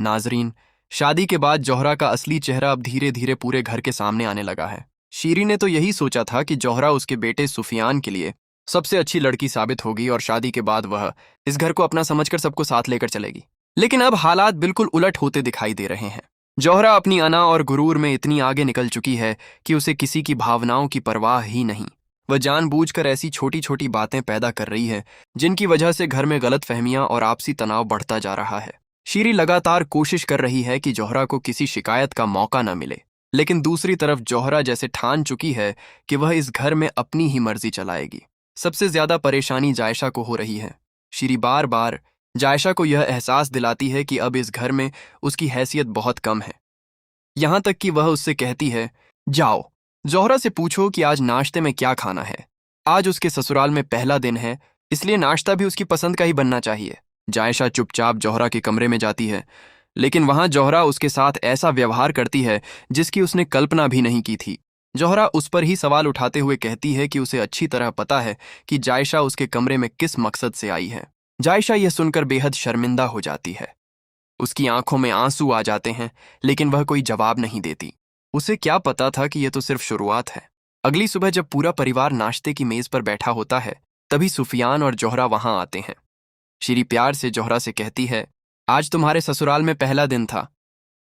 नाजरीन, शादी के बाद जौहरा का असली चेहरा अब धीरे धीरे पूरे घर के सामने आने लगा है। शीरी ने तो यही सोचा था कि जौहरा उसके बेटे सुफियान के लिए सबसे अच्छी लड़की साबित होगी और शादी के बाद वह इस घर को अपना समझकर सबको साथ लेकर चलेगी। लेकिन अब हालात बिल्कुल उलट होते दिखाई दे रहे हैं। जौहरा अपनी अना और गुरूर में इतनी आगे निकल चुकी है कि उसे किसी की भावनाओं की परवाह ही नहीं। वह जानबूझकर ऐसी छोटी छोटी बातें पैदा कर रही है जिनकी वजह से घर में गलतफहमियां और आपसी तनाव बढ़ता जा रहा है। शीरी लगातार कोशिश कर रही है कि जौहरा को किसी शिकायत का मौका न मिले, लेकिन दूसरी तरफ जौहरा जैसे ठान चुकी है कि वह इस घर में अपनी ही मर्जी चलाएगी। सबसे ज्यादा परेशानी जायशा को हो रही है। शीरी बार बार जायशा को यह एहसास दिलाती है कि अब इस घर में उसकी हैसियत बहुत कम है। यहां तक कि वह उससे कहती है, जाओ जौहरा से पूछो कि आज नाश्ते में क्या खाना है। आज उसके ससुराल में पहला दिन है, इसलिए नाश्ता भी उसकी पसंद का ही बनना चाहिए। जायशा चुपचाप जौहरा के कमरे में जाती है, लेकिन वहां जौहरा उसके साथ ऐसा व्यवहार करती है जिसकी उसने कल्पना भी नहीं की थी। जौहरा उस पर ही सवाल उठाते हुए कहती है कि उसे अच्छी तरह पता है कि जायशा उसके कमरे में किस मकसद से आई है। जायशा यह सुनकर बेहद शर्मिंदा हो जाती है। उसकी आंखों में आंसू आ जाते हैं, लेकिन वह कोई जवाब नहीं देती। उसे क्या पता था कि यह तो सिर्फ शुरुआत है। अगली सुबह जब पूरा परिवार नाश्ते की मेज पर बैठा होता है, तभी सुफियान और जौहरा वहां आते हैं। शीरी प्यार से जौहरा से कहती है, आज तुम्हारे ससुराल में पहला दिन था।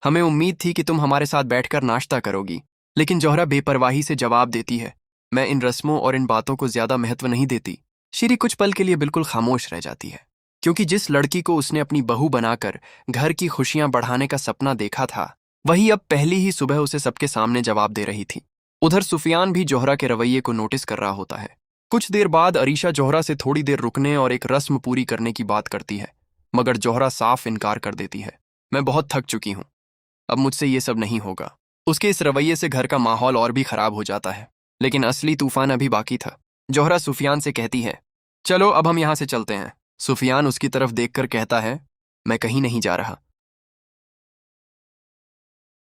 हमें उम्मीद थी कि तुम हमारे साथ बैठकर नाश्ता करोगी। लेकिन जौहरा बेपरवाही से जवाब देती है, मैं इन रस्मों और इन बातों को ज्यादा महत्व नहीं देती। शीरी कुछ पल के लिए बिल्कुल खामोश रह जाती है, क्योंकि जिस लड़की को उसने अपनी बहू बनाकर घर की खुशियां बढ़ाने का सपना देखा था, वही अब पहली ही सुबह उसे सबके सामने जवाब दे रही थी। उधर सुफियान भी जौहरा के रवैये को नोटिस कर रहा होता है। कुछ देर बाद अरीशा जौहरा से थोड़ी देर रुकने और एक रस्म पूरी करने की बात करती है, मगर जौहरा साफ इनकार कर देती है। मैं बहुत थक चुकी हूं, अब मुझसे ये सब नहीं होगा। उसके इस रवैये से घर का माहौल और भी खराब हो जाता है, लेकिन असली तूफान अभी बाकी था। जौहरा सुफियान से कहती है, चलो अब हम यहां से चलते हैं। सुफियान उसकी तरफ देखकर कहता है, मैं कहीं नहीं जा रहा।